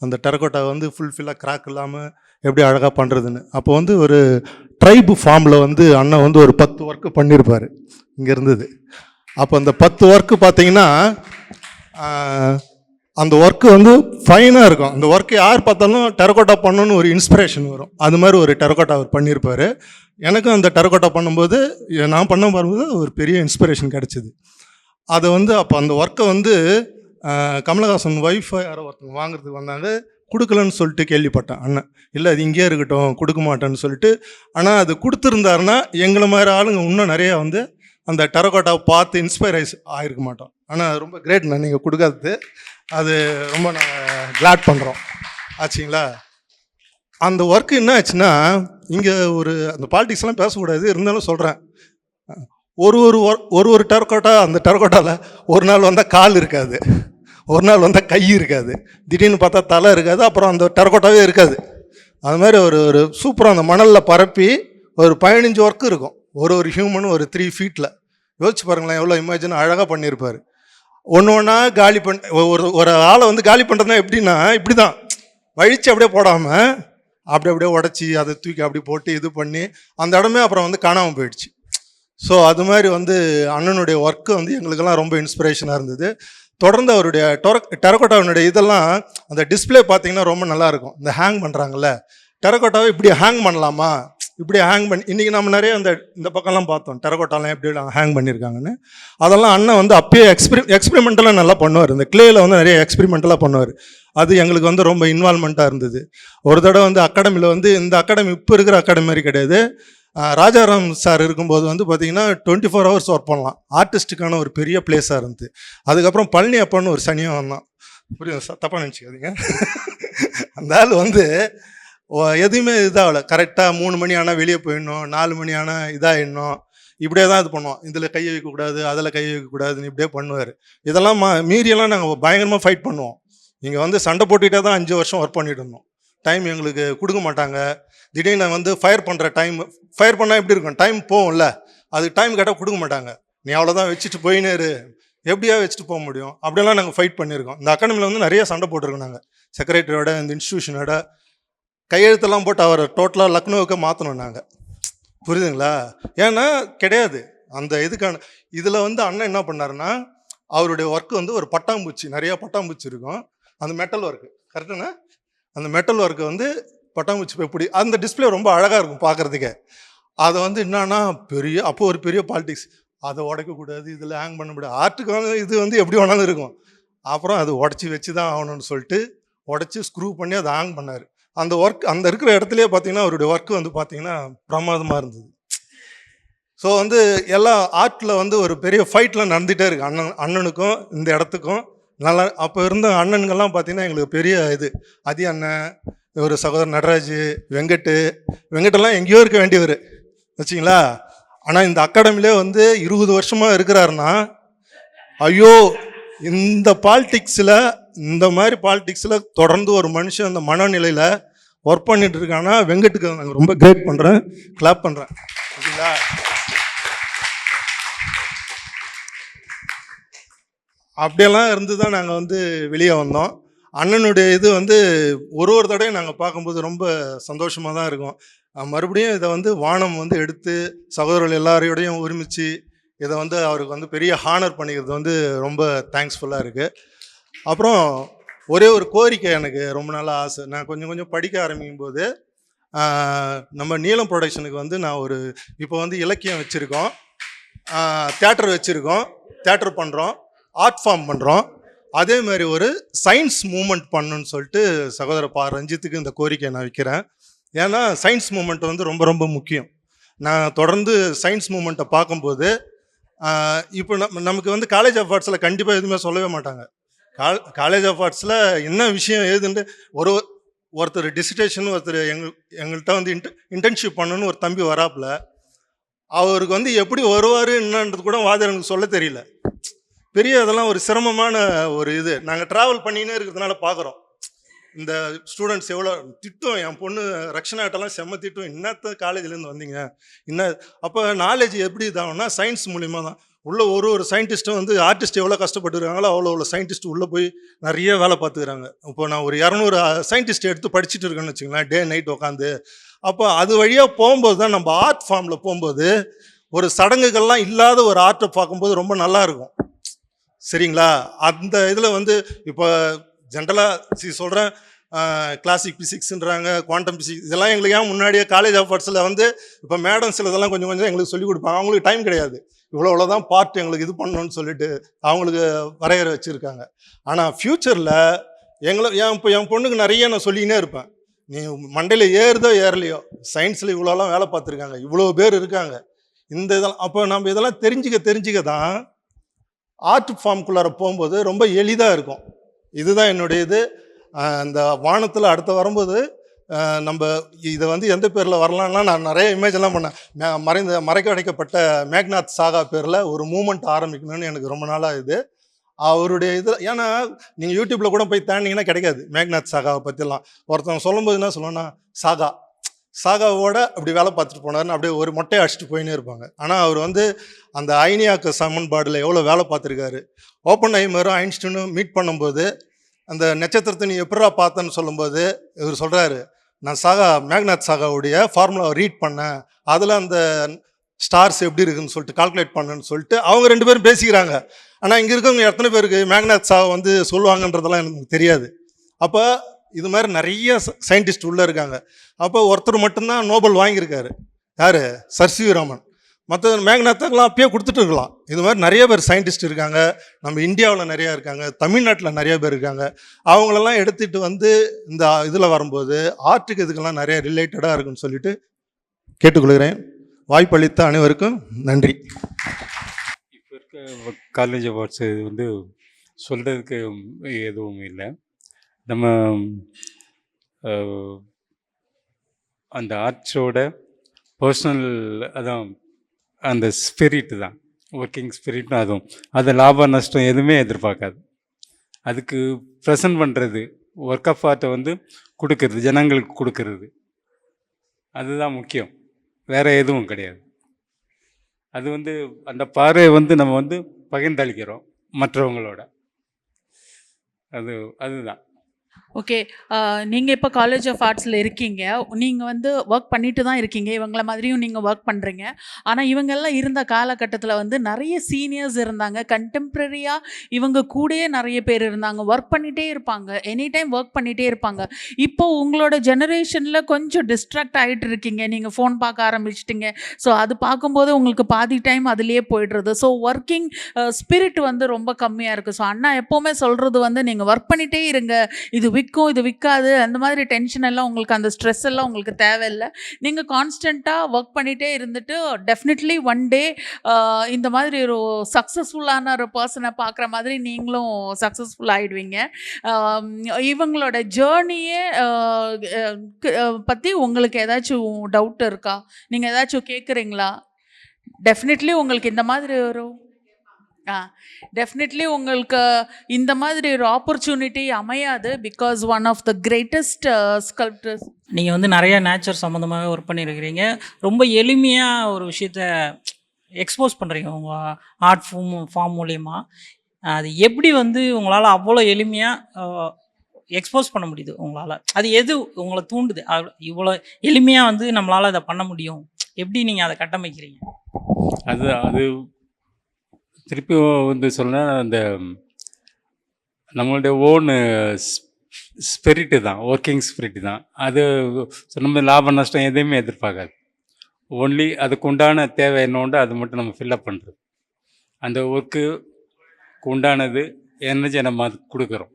அந்த டெரக்கோட்டா வந்து ஃபுல்ஃபில்லாக கிராக் இல்லாமல் எப்படி அழகாக பண்ணுறதுன்னு. அப்போ வந்து ஒரு ட்ரைபு ஃபார்மில் வந்து அண்ணன் வந்து ஒரு 10 ஒர்க்கு பண்ணியிருப்பார் இங்கே இருந்தது. அப்போ அந்த 10 ஒர்க்கு பார்த்திங்கன்னா அந்த ஒர்க்கு வந்து ஃபைனாக இருக்கும். அந்த ஒர்க்கு யார் பார்த்தாலும் டெரகோட்டா பண்ணணும்னு ஒரு இன்ஸ்பிரேஷன் வரும். அது மாதிரி ஒரு டெரகோட்டா அவர் பண்ணியிருப்பார். எனக்கும் அந்த டெரகோட்டா பண்ணும்போது நான் பண்ண பாரும்போது ஒரு பெரிய இன்ஸ்பிரேஷன் கிடச்சிது. அதை வந்து அப்போ அந்த ஒர்க்கை வந்து கமலஹாசன் ஒய்ஃபை யாரோ ஒருத்தவங்க வாங்குறதுக்கு வந்தாங்க. கொடுக்கலன்னு சொல்லிட்டு கேள்விப்பட்டேன் அண்ணன். இல்லை அது இங்கேயே இருக்கட்டும், கொடுக்க மாட்டேன்னு சொல்லிட்டு. ஆனால் அது கொடுத்துருந்தாருன்னா எங்களை மாதிரி ஆளுங்க இன்னும் நிறையா வந்து அந்த டெரகோட்டாவை பார்த்து இன்ஸ்பயர் ஆகிருக்க மாட்டோம். ஆனால் ரொம்ப கிரேட்ண்ணா நீங்கள் கொடுக்காதது. அது ரொம்ப நாங்கள் கிளாட் பண்ணுறோம். ஆச்சுங்களா? அந்த ஒர்க்கு என்ன ஆச்சுன்னா, இங்கே ஒரு அந்த பாலிடிக்ஸ்லாம் பேசக்கூடாது, இருந்தாலும் சொல்கிறேன். ஒரு டெரகோட்டா, அந்த டெரகோட்டாவில் ஒரு நாள் வந்தால் கால் இருக்காது, ஒரு நாள் வந்தால் கை இருக்காது, திடீர்னு பார்த்தா தலை இருக்காது, அப்புறம் அந்த டெரகோட்டாவே இருக்காது. அது மாதிரி ஒரு சூப்பராக அந்த மணலில் பரப்பி ஒரு 15 ஒர்க்கு இருக்கும். ஒரு ஹியூமனும் ஒரு 3 ஃபீட்டில். யோசிச்சு பாருங்களேன், எவ்வளோ இமேஜின் அழகாக பண்ணியிருப்பார். ஒன்று ஒன்றா காலி ஒரு ஆளை வந்து காலி பண்ணுறதுனா எப்படின்னா, இப்படி தான் வழித்து அப்படியே போடாமல் அப்படியே உடச்சி அதை தூக்கி அப்படி போட்டு இது பண்ணி அந்த இடமே அப்புறம் வந்து காணாமல் போயிடுச்சு. ஸோ அது மாதிரி வந்து அண்ணனுடைய ஒர்க்கு வந்து எங்களுக்கெல்லாம் ரொம்ப இன்ஸ்பிரேஷனாக இருந்தது. தொடர்ந்து அவருடைய டெரகோட்டாவினுடைய இதெல்லாம் அந்த டிஸ்பிளே பார்த்தீங்கன்னா ரொம்ப நல்லாயிருக்கும். இந்த ஹேங் பண்ணுறாங்கல்ல, டெரகோட்டாவை இப்படி ஹேங் பண்ணலாமா, இப்படி ஹேங் பண்ணி இன்றைக்கி நம்ம நிறைய இந்த பக்கம்லாம் பார்த்தோம் டெரகோட்டாலாம் எப்படி ஹேங் பண்ணியிருக்காங்கன்னு. அதெல்லாம் அண்ணன் வந்து அப்பயே எக்ஸ்பெரிமெண்டலாக நல்லா பண்ணுவார். இந்த கிளேயில் வந்து நிறைய எக்ஸ்பெரிமெண்டலாக பண்ணுவார். அது எங்களுக்கு வந்து ரொம்ப இன்வால்மெண்ட்டாக இருந்தது. ஒரு தடவை வந்து அகாடமியில் வந்து இந்த அகாடமி இப்போ இருக்கிற அகாடமி மாதிரி கிடையாது. ராஜாராம் சார் இருக்கும்போது வந்து பார்த்திங்கன்னா 24 ஹவர்ஸ் ஒர்க் பண்ணலாம். ஆர்டிஸ்ட்டுக்கான ஒரு பெரிய பிளேஸாக இருந்தது. அதுக்கப்புறம் பழனி அப்பன்னு ஒரு சனியாக வந்தான். புரியுது, தப்பாக நினச்சிக்காதீங்க. அந்த ஆள் வந்து எதுவுமே இதாகலை. கரெக்டாக 3 மணி ஆனால் வெளியே போயிடணும், 4 மணி ஆனால் இதாகிடணும், இப்படியே தான் இது பண்ணுவோம். இதில் கையை வைக்கக்கூடாது, அதில் கையை வைக்கக்கூடாதுன்னு இப்படியே பண்ணுவார். இதெல்லாம் மீறியெல்லாம் நாங்கள் பயங்கரமாக ஃபைட் பண்ணுவோம். இங்கே வந்து சண்டை போட்டுக்கிட்டே தான் 5 வருஷம் ஒர்க் பண்ணிட்டு இருந்தோம். டைம் எங்களுக்கு கொடுக்க மாட்டாங்க. திடீர்னு வந்து ஃபயர் பண்ணுற ஃபயர் பண்ணால் எப்படி இருக்கும், டைம் போகும்ல, அதுக்கு டைம் கேட்டால் கொடுக்க மாட்டாங்க. நீ அவ்வளோதான் வச்சுட்டு போயினே இரு, எப்படியா வச்சுட்டு போக முடியும். அப்படியெல்லாம் நாங்கள் ஃபைட் பண்ணியிருக்கோம். இந்த அகாடமியில் வந்து நிறைய சண்டை போட்டிருக்கோம். நாங்கள் செக்ரட்டரியோட இந்த இன்ஸ்டியூஷனோட கையெழுத்தெல்லாம் போட்டு அவரை டோட்டலாக லக்னோவுக்கு மாற்றணும் நாங்கள். புரியுதுங்களா? ஏன்னா கிடையாது அந்த இதுக்கான. இதில் வந்து அண்ணன் என்ன பண்ணாருன்னா, அவருடைய ஒர்க்கு வந்து ஒரு பட்டாம்பூச்சி, நிறையா பட்டாம்பூச்சி இருக்கும். அந்த மெட்டல் ஒர்க்கு கரெக்டுண்ணா, அந்த மெட்டல் ஒர்க்கு வந்து பட்டாம்பூச்சி எப்படி அந்த டிஸ்பிளே ரொம்ப அழகாக இருக்கும் பார்க்குறதுக்கே. அதை வந்து என்னன்னா அப்போது ஒரு பெரிய பாலிடிக்ஸ், அதை உடைக்கக்கூடாது, இதில் ஹேங் பண்ண முடியாது, ஆர்ட்டுக்கான இது வந்து எப்படி வேணாலும் இருக்கும். அப்புறம் அது உடச்சி வச்சு தான் ஆகணும்னு சொல்லிட்டு உடச்சி ஸ்க்ரூ பண்ணி அதை ஹேங் பண்ணார். அந்த ஒர்க் அந்த இருக்கிற இடத்துலையே பார்த்தீங்கன்னா அவருடைய ஒர்க்கு வந்து பார்த்தீங்கன்னா பிரமாதமாக இருந்தது. ஸோ வந்து எல்லா ஆர்ட்டில் வந்து ஒரு பெரிய ஃபைட்லாம் நடந்துகிட்டே இருக்குது அண்ணனுக்கும் இந்த இடத்துக்கும். நல்லா அப்போ இருந்த அண்ணனுங்கள்லாம் பார்த்தீங்கன்னா எங்களுக்கு பெரிய இது. அதி அண்ணன், ஒரு சகோதரர் நடராஜ், வெங்கட்டெல்லாம் எங்கேயோ இருக்க வேண்டியவர் வச்சிங்களா. ஆனால் இந்த அகாடமிலே வந்து 20 வருஷமாக இருக்கிறாருன்னா, ஐயோ இந்த மாதிரி பாலிடிக்ஸில் தொடர்ந்து ஒரு மனுஷன் அந்த மனநிலையில் ஒர்க் பண்ணிட்டு இருக்காங்கன்னா வெங்கட்டுக்கு நாங்கள் ரொம்ப கிரேட் பண்ணுறேன், கிளாப் பண்ணுறேன். ஓகேங்களா? அப்படியெல்லாம் இருந்து தான் நாங்கள் வந்து வெளியே வந்தோம். அண்ணனுடைய இது வந்து ஒரு தடவையும் நாங்கள் பார்க்கும்போது ரொம்ப சந்தோஷமாக தான் இருக்கும். மறுபடியும் இதை வந்து வானம் வந்து எடுத்து சகோதரர்கள் எல்லாரையோடையும் ஒருமிச்சு இதை வந்து அவருக்கு வந்து பெரிய ஹானர் பண்ணிக்கிறது வந்து ரொம்ப தேங்க்ஸ்ஃபுல்லாக இருக்குது. அப்புறம் ஒரே ஒரு கோரிக்கை, எனக்கு ரொம்ப நாள் ஆசை. நான் கொஞ்சம் படிக்க ஆரம்பிக்கும் போது நம்ம நீலம் ப்ரொடக்ஷனுக்கு வந்து நான் இப்போ வந்து இலக்கியம் வச்சுருக்கோம், தியேட்டர் வச்சுருக்கோம், தியேட்டர் பண்ணுறோம், ஆர்ட் ஃபார்ம் பண்ணுறோம். அதே மாதிரி ஒரு சயின்ஸ் மூமெண்ட் பண்ணணுன்னு சொல்லிட்டு சகோதரர் ரஞ்சித்துக்கு இந்த கோரிக்கையை நான் வைக்கிறேன். ஏன்னா சயின்ஸ் மூமெண்ட் வந்து ரொம்ப ரொம்ப முக்கியம். நான் தொடர்ந்து சயின்ஸ் மூமெண்ட்டை பார்க்கும்போது இப்போ நமக்கு வந்து காலேஜ் ஆஃப் ஆர்ட்ஸில் கண்டிப்பாக எதுவுமே சொல்லவே மாட்டாங்க. காலேஜ் ஆஃப் ஆர்ட்ஸில் என்ன விஷயம் ஏதுன்ட்டு ஒருத்தர் டிசிட்டேஷன், ஒருத்தர் எங்கள்கிட்ட வந்து இன்டர்ன்ஷிப் பண்ணணுன்னு ஒரு தம்பி வராப்பில், அவருக்கு வந்து எப்படி வருவார் என்னன்றது கூட எனக்கு சொல்ல தெரியல. பெரிய அதெல்லாம் ஒரு சிரமமான ஒரு இது. நாங்கள் ட்ராவல் பண்ணினே இருக்கிறதுனால பார்க்குறோம். இந்த ஸ்டூடெண்ட்ஸ் எவ்வளோ திட்டம், என் பொண்ணு ரக்ஷனாட்டெல்லாம் செம்ம திட்டம், இன்னத்த காலேஜ்லேருந்து வந்தீங்க இன்ன. அப்போ நாலேஜ் எப்படி இதாகும்னா சயின்ஸ் மூலிமா தான். உள்ள ஒரு சயின்டிஸ்ட்டும் வந்து ஆர்டிஸ்ட் எவ்வளோ கஷ்டப்பட்டுருக்காங்களோ அவ்வளோ சயின்டிஸ்ட் உள்ளே போய் நிறைய வேலை பார்த்துக்கிறாங்க. இப்போ நான் ஒரு 200 சயின்டிஸ்ட் எடுத்து படிச்சுட்டு இருக்கேன்னு வச்சுங்களேன், டே நைட் உட்காந்து. அப்போ அது வழியாக போகும்போது தான் நம்ம ஆர்ட் ஃபார்மில் போகும்போது ஒரு சடங்குகள்லாம் இல்லாத ஒரு ஆர்ட்டை பார்க்கும்போது ரொம்ப நல்லா இருக்கும். சரிங்களா? அந்த இதில் வந்து இப்போ ஜென்ரலாக சொல்கிறேன், கிளாசிக் ஃபிசிக்ஸ்ன்றாங்க, குவாண்டம் ஃபிசிக்ஸ், இதெல்லாம் எங்களுக்கு ஏன் முன்னாடியே காலேஜ் ஆஃப் ஆர்ட்ஸில் வந்து இப்போ மேடம் சிலதெல்லாம் கொஞ்சம் கொஞ்சம் எங்களுக்கு சொல்லிக் கொடுப்பாங்க. அவங்களுக்கு டைம் கிடையாது, இவ்வளோதான் பார்ட் எங்களுக்கு இது பண்ணணும்னு சொல்லிட்டு அவங்களுக்கு வரையறை வச்சுருக்காங்க. ஆனால் ஃப்யூச்சரில் இப்போ என் பொண்ணுக்கு நிறைய நான் சொல்லிக்கினே இருப்பேன், நீ மண்டையில் ஏறுதோ ஏறலையோ சயின்ஸில் இவ்வளோலாம் வேலை பார்த்துருக்காங்க, இவ்வளோ பேர் இருக்காங்க, இந்த இதெல்லாம் அப்போ நம்ம இதெல்லாம் தெரிஞ்சிக்க தான் ஆர்ட் ஃபார்முக்குள்ளார போகும்போது ரொம்ப எளிதாக இருக்கும். இதுதான் என்னுடைய இது. அந்த வானத்தில் அடுத்த வரும்போது நம்ம இதை வந்து எந்த பேரில் வரலான்னா, நான் நிறைய இமேஜ் எல்லாம் பண்ணேன். மறைக்க அடைக்கப்பட்ட மேக்நாத் சாகா பேரில் ஒரு மூமெண்ட் ஆரம்பிக்கணும்னு எனக்கு ரொம்ப நாளாக இது. அவருடைய இது ஏன்னா நீங்கள் யூடியூப்பில் கூட போய் தேடினீங்கன்னா கிடைக்காது மேக்நாத் சாகாவை பற்றிலாம். ஒருத்தவங்க சொல்லும்போது என்ன சொல்லுவோன்னா, சாகாவோட அப்படி வேலை பார்த்துட்டு போனார்னு அப்படியே ஒரு மொட்டையை அடிச்சுட்டு போயின்னே இருப்பாங்க. ஆனால் அவர் வந்து அந்த ஐனியாக்கு சமன்பாடில் எவ்வளோ வேலை பார்த்துருக்காரு. ஓப்பன் ஐமரும் ஐன்ஸ்டீனும் மீட் பண்ணும்போது அந்த நட்சத்திரத்தை நீ எப்படா பார்த்தேன்னு சொல்லும்போது இவர் சொல்கிறாரு, நான் மேக்நாத் சாகாவுடைய ஃபார்முலாவை ரீட் பண்ணேன், அதில் அந்த ஸ்டார்ஸ் எப்படி இருக்குன்னு சொல்லிட்டு கால்குலேட் பண்ணேன்னு சொல்லிட்டு அவங்க 2 பேரும் பேசிக்கிறாங்க. ஆனால் இங்கே இருக்கவங்க எத்தனை பேருக்கு மேக்நாத் சாகா வந்து சொல்லுவாங்கன்றதெல்லாம் எனக்கு தெரியாது. அப்போ இது மாதிரி நிறைய சயின்டிஸ்ட் உள்ளே இருக்காங்க. அப்போ ஒருத்தர் மட்டும்தான் நோபல் வாங்கியிருக்காரு, யார்? Sir C V Raman. மற்ற மேக்நாத்துக்கெல்லாம் அப்பயே கொடுத்துட்டு இருக்கலாம். இது மாதிரி நிறைய பேர் சயின்டிஸ்ட் இருக்காங்க, நம்ம இந்தியாவில் நிறையா இருக்காங்க, தமிழ்நாட்டில் நிறைய பேர் இருக்காங்க. அவங்களெல்லாம் எடுத்துகிட்டு வந்து இந்த இதில் வரும்போது ஆர்ட்டுக்கு இதுக்கெல்லாம் நிறைய ரிலேட்டடாக இருக்குன்னு சொல்லிட்டு கேட்டுக்கொள்கிறேன். வாய்ப்பளித்த அனைவருக்கும் நன்றி. இப்போ இருக்க காலேஜ் அவார்ட்ஸ் இது வந்து சொல்கிறதுக்கு எதுவும் இல்லை. நம்ம அந்த ஆர்ட்ஸோட பர்சனல் அதான் அந்த ஸ்பிரிட்டு தான், ஒர்க்கிங் ஸ்பிரிட்னு அதுவும் அதை லாப நஷ்டம் எதுவுமே எதிர்பார்க்காது. அதுக்கு ப்ரெசன்ட் பண்ணுறது, ஒர்க் ஆஃப் ஆர்ட்டை வந்து கொடுக்கறது, ஜனங்களுக்கு கொடுக்கறது, அதுதான் முக்கியம், வேறு எதுவும் கிடையாது. அது வந்து அந்த பார்வையை வந்து நம்ம வந்து பகிர்ந்தளிக்கிறோம் மற்றவங்களோட, அதுதான். ஓகே. நீங்கள் இப்போ காலேஜ் ஆஃப் ஆர்ட்ஸில் இருக்கீங்க. நீங்கள் வந்து ஒர்க் பண்ணிட்டு தான் இருக்கீங்க. இவங்கள மாதிரியும் நீங்கள் ஒர்க் பண்ணுறீங்க. ஆனால் இவங்கெல்லாம் இருந்த காலகட்டத்தில் வந்து நிறைய சீனியர்ஸ் இருந்தாங்க. கண்டெம்ப்ரரியாக இவங்க கூடயே நிறைய பேர் இருந்தாங்க. ஒர்க் பண்ணிகிட்டே இருப்பாங்க, எனி டைம் ஒர்க் பண்ணிகிட்டே இருப்பாங்க. இப்போ உங்களோட ஜெனரேஷனில் கொஞ்சம் டிஸ்ட்ராக்ட் ஆகிட்டு இருக்கீங்க. நீங்கள் ஃபோன் பார்க்க ஆரம்பிச்சிட்டிங்க. ஸோ அது பார்க்கும்போது உங்களுக்கு பாதி டைம் அதுலேயே போய்டுறது. ஸோ ஒர்க்கிங் ஸ்பிரிட் வந்து ரொம்ப கம்மியாக இருக்குது. ஸோ அண்ணா எப்போவுமே சொல்கிறது வந்து நீங்கள் ஒர்க் பண்ணிகிட்டே இருங்க, இது விற்கும் இது விற்காது அந்த மாதிரி டென்ஷன் எல்லாம் உங்களுக்கு, அந்த ஸ்ட்ரெஸ் எல்லாம் உங்களுக்கு தேவையில்லை. நீங்கள் கான்ஸ்டண்ட்டாக ஒர்க் பண்ணிகிட்டே இருந்துட்டு டெஃபினெட்லி ஒன் டே இந்த மாதிரி ஒரு சக்ஸஸ்ஃபுல்லான ஒரு பர்சனை பார்க்குற மாதிரி நீங்களும் சக்ஸஸ்ஃபுல் ஆகிடுவீங்க. இவங்களோட ஜேர்னியே பற்றி உங்களுக்கு ஏதாச்சும் டவுட் இருக்கா? நீங்கள் ஏதாச்சும் கேட்குறீங்களா? டெஃபினெட்லி உங்களுக்கு இந்த மாதிரி ஒரு டெஃபினெட்லி உங்களுக்கு இந்த மாதிரி ஒரு ஆப்பர்ச்சுனிட்டி அமையாது. Because one of the greatest sculptors. நீங்கள் வந்து நிறைய நேச்சர் சம்மந்தமாகவே ஒர்க் பண்ணியிருக்கிறீங்க. ரொம்ப எளிமையாக ஒரு விஷயத்த எக்ஸ்போஸ் பண்ணுறீங்க உங்கள் ஆர்ட் ஃபார்ம் மூலிமா. அது எப்படி வந்து உங்களால் அவ்வளோ எளிமையாக எக்ஸ்போஸ் பண்ண முடியுது உங்களால்? அது எது உங்களை தூண்டுது இவ்வளோ எளிமையாக வந்து நம்மளால் அதை பண்ண முடியும்? எப்படி நீங்கள் அதை கட்டமைக்கிறீங்க? அது திருப்பி வந்து சொன்னால் அந்த நம்மளுடைய ஓன் ஸ்பிரிட்டு தான், ஒர்க்கிங் ஸ்பிரிட்டு தான். அது நம்ம லாப நஷ்டம் எதையுமே எதிர்பார்க்காது. ஒன்லி அதுக்கு உண்டான தேவை என்ன உண்டு அது மட்டும் நம்ம ஃபில்லப் பண்ணுறது. அந்த ஒர்க்கு உண்டானது எனர்ஜி நம்ம அது கொடுக்குறோம்.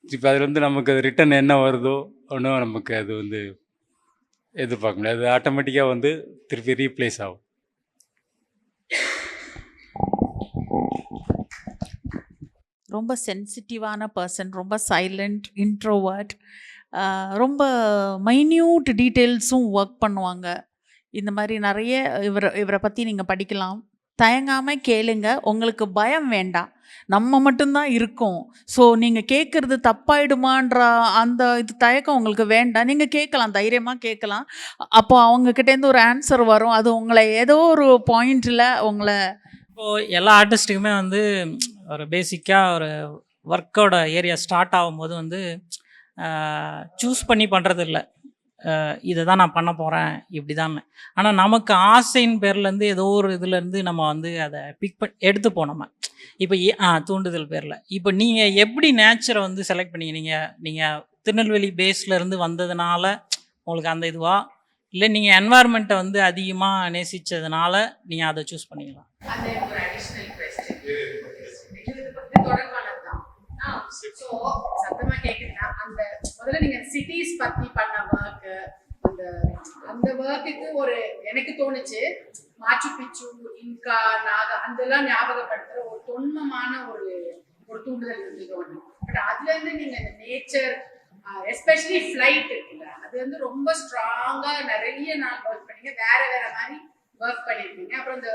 இப்போ அதில் வந்து நமக்கு அது ரிட்டன் என்ன வருதோ ஒன்றும் நமக்கு அது வந்து எதிர்பார்க்க முடியாது. அது ஆட்டோமேட்டிக்காக வந்து திருப்பி ரீப்ளேஸ் ஆகும். ரொம்ப சென்சிட்டிவான பர்சன், ரொம்ப சைலண்ட், இன்ட்ரோவர்ட், ரொம்ப மைன்யூட் டீட்டெயில்ஸும் ஒர்க் பண்ணுவாங்க. இந்த மாதிரி நிறைய இவரை பற்றி நீங்கள் படிக்கலாம். தயங்காமல் கேளுங்க, உங்களுக்கு பயம் வேண்டாம், நம்ம மட்டும்தான் இருக்கோம். ஸோ நீங்கள் கேட்குறது தப்பாயிடுமான்ற அந்த இது தயக்கம் உங்களுக்கு வேண்டாம். நீங்கள் கேட்கலாம், தைரியமாக கேட்கலாம். அப்போ அவங்கக்கிட்டேருந்து ஒரு ஆன்சர் வரும். அது உங்களை ஏதோ ஒரு பாயிண்டில் உங்களை இப்போது எல்லா ஆர்டிஸ்ட்டுக்குமே வந்து ஒரு பேசிக்காக ஒரு ஒர்க்கோட ஏரியா ஸ்டார்ட் ஆகும்போது வந்து சூஸ் பண்ணி பண்ணுறது இல்லை. இதை தான் நான் பண்ண போகிறேன் இப்படி தான். ஆனால் நமக்கு ஆசையின் பேர்லேருந்து ஏதோ ஒரு இதுலேருந்து நம்ம வந்து அதை எடுத்துப்போம் நம்ம. இப்போ தூண்டுதல் பேரில். இப்போ நீங்கள் எப்படி நேச்சரை வந்து செலக்ட் பண்ணீங்க? நீங்கள் திருநெல்வேலி பேஸ்லேருந்து வந்ததுனால உங்களுக்கு அந்த இதுவா, இல்லை நீங்கள் என்வாயர்மெண்ட்டை வந்து அதிகமாக நேசித்ததுனால நீங்கள் அதை சூஸ் பண்ணீங்களா? அந்த ஒரு அடிஷனல் கொஸ்டின் இது பத்தி தொடர்பானது தான். ஸோ சத்தமா கேக்குதுன்னா அந்த முதல்ல நீங்க சிட்டிஸ் பத்தி பண்ண ஒர்க், அந்த அந்த ஒர்க்குக்கு ஒரு எனக்கு தோணுச்சு மாச்சு பிச்சு, இன்கா, நாகா அதெல்லாம் ஞாபகப்படுத்துற ஒரு தொன்மமான ஒரு தூண்டுதல் இருந்தது ஒன்று. பட் அதுல இருந்து நீங்க இந்த நேச்சர் எஸ்பெஷலி ஃப்ளைட் இருக்குல்ல, அது வந்து ரொம்ப ஸ்ட்ராங்கா நிறைய நாள் ஒர்க் பண்ணீங்க, வேற வேற மாதிரி ஒர்க் பண்ணியிருக்கீங்க. அப்புறம் இந்த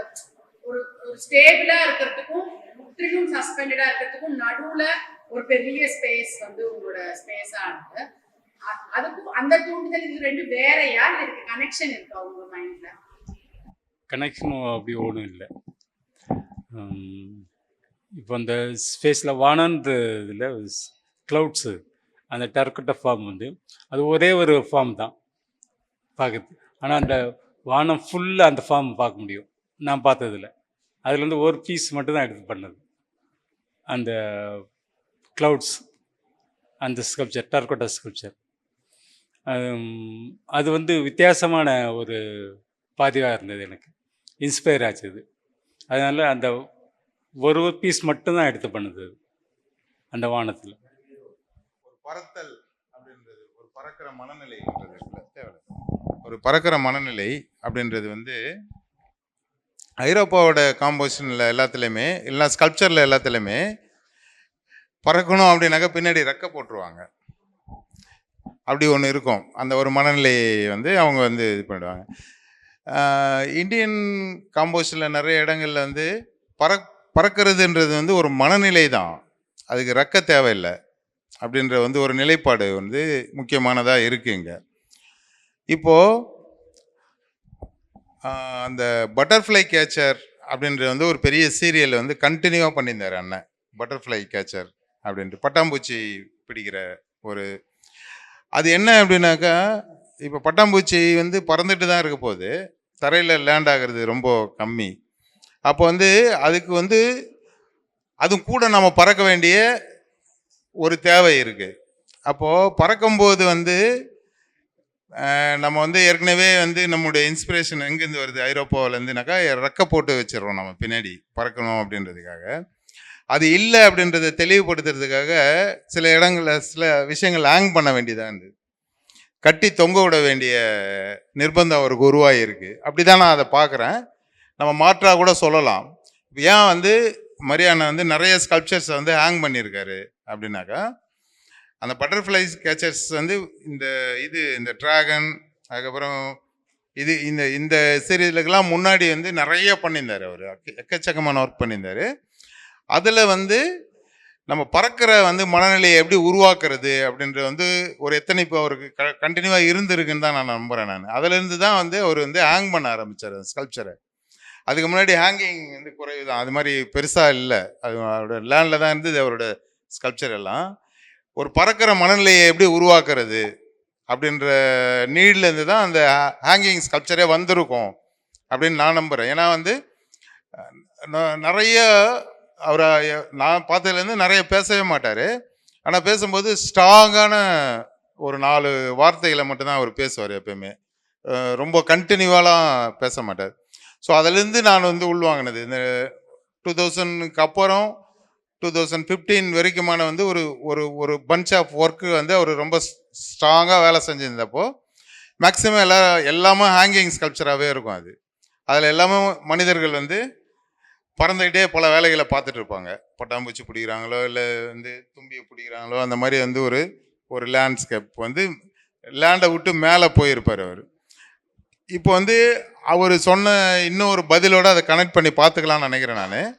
ஒரு ஸ்டேபிளா இருக்கிறதுக்கும் முற்றிலும் சஸ்பெண்டடா இருக்கிறதுக்கும் நடுவுல ஒரு பெரிய ஸ்பேஸ் வந்து உங்களோட ஸ்பேஸா இருக்கு. அதுக்கும் அந்த தூண்டுதல் இது ரெண்டு வேறையா, இதுக்கு கனெக்ஷன் இருக்கா உங்க மைண்ட்ல? கனெக்ஷனும் அப்படி ஒன்றும் இல்லை. இப்போ அந்த ஸ்பேஸில் வானன்ற இதில் க்ளவுட்ஸு அந்த டர்க்கட்ட ஃபார்ம் வந்து அது ஒரே ஒரு ஃபார்ம் தான் பார்க்குறது. ஆனால் அந்த வானம் ஃபுல்லாக அந்த ஃபார்ம் பார்க்க முடியும் நான் பார்த்ததில்ல. அதுலேருந்து ஒரு பீஸ் மட்டும் தான் எடுத்து பண்ணது அந்த க்ளவுட்ஸ், அந்த ஸ்கல்ப்சர், டர்க்கோட்டா ஸ்கல்ப்சர். அது வந்து வித்தியாசமான ஒரு பதிவாக இருந்தது, எனக்கு இன்ஸ்பயர் ஆச்சு அது. அதனால் அந்த ஒரு பீஸ் மட்டும்தான் எடுத்து பண்ணுது அந்த வானத்தில். ஒரு பறத்தல் அப்படின்றது, ஒரு பறக்கிற மனநிலைன்றது தேவை. ஒரு பறக்கிற மனநிலை அப்படின்றது வந்து ஐரோப்பாவோட காம்போசிஷனில் எல்லாத்துலேயுமே, இல்லை ஸ்கல்ப்சரில் எல்லாத்துலேயுமே பறக்கணும் அப்படின்னாக்கா பின்னாடி ரெக்க போட்டுருவாங்க. அப்படி ஒன்று இருக்கும். அந்த ஒரு மனநிலையை வந்து அவங்க வந்து இது பண்ணிடுவாங்க. இந்தியன் காம்போசிஷனில் நிறைய இடங்களில் வந்து பறக்கிறதுன்றது வந்து ஒரு மனநிலை தான், அதுக்கு ரெக்க தேவையில்லை அப்படின்ற வந்து ஒரு நிலைப்பாடு வந்து முக்கியமானதாக இருக்குங்க. இப்போது அந்த பட்டர்ஃப்ளை கேச்சர் அப்படின்ற வந்து ஒரு பெரிய சீரியல் வந்து கண்டினியூவாக பண்ணியிருந்தார் அண்ணன். பட்டர்ஃப்ளை கேச்சர் அப்படின்ட்டு பட்டாம்பூச்சி பிடிக்கிற ஒரு, அது என்ன அப்படின்னாக்கா, இப்போ பட்டாம்பூச்சி வந்து பறந்துட்டு தான் இருக்க போகுது, தரையில் லேண்ட் ஆகிறது ரொம்ப கம்மி. அப்போ வந்து அதுக்கு வந்து அதுவும் கூட நம்ம பறக்க வேண்டிய ஒரு தேவை இருக்குது. அப்போது பறக்கும்போது வந்து நம்ம வந்து ஏற்கனவே வந்து நம்முடைய இன்ஸ்பிரேஷன் எங்கேருந்து வருது, ஐரோப்பாவிலேருந்துனாக்கா ரெக்க போட்டு வச்சிடறோம் நம்ம பின்னாடி பறக்கணும் அப்படின்றதுக்காக. அது இல்லை அப்படின்றத தெளிவுபடுத்துறதுக்காக சில இடங்களில் சில விஷயங்கள் ஹேங் பண்ண வேண்டியதாக இருந்தது, கட்டி தொங்க விட வேண்டிய நிர்பந்தம் அவருக்கு உருவாகிருக்கு. அப்படி தான் நான் அதை பார்க்குறேன். நம்ம மாற்றாக கூட சொல்லலாம். ஏன் வந்து மரியானா வந்து நிறைய ஸ்கல்ப்சர்ஸை வந்து ஹேங் பண்ணியிருக்காரு அப்படின்னாக்கா, அந்த பட்டர்ஃப்ளைஸ் கேச்சர்ஸ் வந்து இந்த ட்ராகன், அதுக்கப்புறம் இந்த சீரியலுக்கெல்லாம் முன்னாடி வந்து நிறைய பண்ணியிருந்தார் அவர், எக்கச்சக்கமான ஒர்க் பண்ணியிருந்தார். அதில் வந்து நம்ம பறக்கிற வந்து மனநிலையை எப்படி உருவாக்குறது அப்படின்றது வந்து ஒரு எத்தனைப்பு அவருக்கு கண்டினியூவாக இருந்திருக்குன்னு தான் நான் நம்புகிறேன். நான் அதிலேருந்து தான் வந்து அவர் வந்து ஹேங் பண்ண ஆரம்பித்தார் அந்த ஸ்கல்ப்சரை. அதுக்கு முன்னாடி ஹேங்கிங் வந்து குறைவு தான், அது மாதிரி பெருசாக இல்லை, அது அவரோட லேண்டில் தான் இருந்தது அவரோட ஸ்கல்ப்சர் எல்லாம். ஒரு பறக்கிற மனநிலையை எப்படி உருவாக்குறது அப்படின்ற நீட்லேருந்து தான் அந்த ஹேங்கிங் ஸ்கல்ப்சரே வந்திருக்கும் அப்படின்னு நான் நம்புகிறேன். ஏன்னா வந்து நிறைய அவரை நான் பார்த்ததுலேருந்து நிறைய பேசவே மாட்டார். ஆனால் பேசும்போது ஸ்ட்ராங்கான ஒரு 4 வார்த்தைகளை மட்டும்தான் அவர் பேசுவார் எப்பயுமே, ரொம்ப கண்டினியூவாலாம் பேச மாட்டார். ஸோ அதிலேருந்து நான் வந்து உள்வாங்கினது இந்த 2000க்கு அப்புறம் 2015 வரைக்குமான வந்து ஒரு பஞ்ச் ஆஃப் ஒர்க்கு வந்து அவர் ரொம்ப ஸ்ட்ராங்காக வேலை செஞ்சிருந்தப்போ மேக்ஸிமம் எல்லாமே ஹேங்கிங் ஸ்கல்ப்சராகவே இருக்கும். அதில் எல்லாமே மனிதர்கள் வந்து பறந்துக்கிட்டே பல வேலைகளை பார்த்துட்டு இருப்பாங்க. பட்டாம்பூச்சி பிடிக்கிறாங்களோ, இல்லை வந்து தும்பியை பிடிக்கிறாங்களோ, அந்த மாதிரி வந்து ஒரு லேண்ட்ஸ்கேப் வந்து லேண்டை விட்டு மேலே போயிருப்பார் அவர். இப்போ வந்து அவர் சொன்ன இன்னொரு பதிலோடு அதை கனெக்ட் பண்ணி பார்த்துக்கலான்னு நினைக்கிறேன் நான்.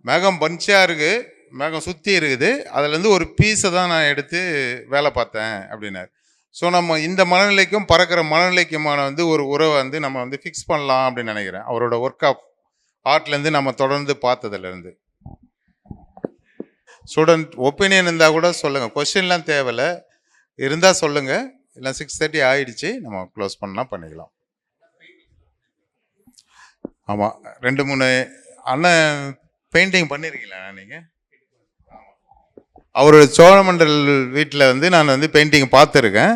மேகம் பஞ்சாக இருக்குது, மேகம் சுற்றி இருக்குது, அதுலேருந்து ஒரு பீஸை தான் நான் எடுத்து வேலை பார்த்தேன் அப்படின்னாரு. ஸோ நம்ம இந்த மனநிலைக்கும் பறக்கிற மனநிலைக்குமான வந்து ஒரு உறவை வந்து நம்ம வந்து ஃபிக்ஸ் பண்ணலாம் அப்படின்னு நினைக்கிறேன், அவரோட ஒர்க் ஆஃப் ஆர்ட்லேருந்து நம்ம தொடர்ந்து பார்த்ததுலேருந்து. ஸ்டூடெண்ட் ஒப்பீனியன் இருந்தால் கூட சொல்லுங்கள், கொஸ்டின்லாம் தேவையில்லை, இருந்தால் சொல்லுங்கள், இல்லை 6:30 ஆயிடுச்சு, நம்ம க்ளோஸ் பண்ணால் பண்ணிக்கலாம். ஆமாம், 2-3 அண்ணன் பெயிண்டிங் பண்ணியிருக்கீங்களா நீங்கள்? அவரோட சோழமண்டல் வீட்டில் வந்து நான் வந்து பெயிண்டிங் பார்த்துருக்கேன்.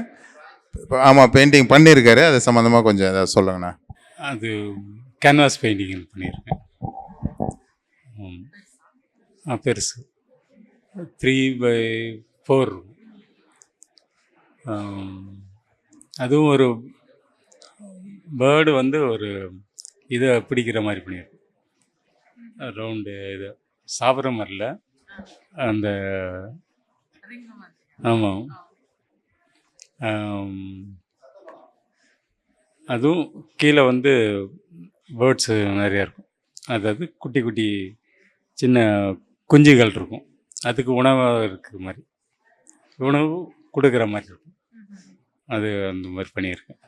ஆமாம், பெயிண்டிங் பண்ணியிருக்காரு. அது சம்மந்தமாக கொஞ்சம் ஏதாவது சொல்லுங்கண்ணா. அது கேன்வாஸ் பெயிண்டிங் பண்ணியிருக்கேன். பெருசு 3x4. அதுவும் ஒரு பேர்டு வந்து ஒரு இதை பிடிக்கிற மாதிரி பண்ணியிருக்கேன். ரவுண்டு இது சாப்பிட்ற மாதிரில அந்த ஆமாம். அதுவும் கீழே வந்து பேர்ட்ஸு நிறையா இருக்கும். அதாவது குட்டி குட்டி சின்ன குஞ்சுகள் இருக்கும். அதுக்கு உணவாக இருக்கிற மாதிரி, உணவு கொடுக்குற மாதிரி இருக்கும். அது அந்த மாதிரி பண்ணியிருக்கேன்.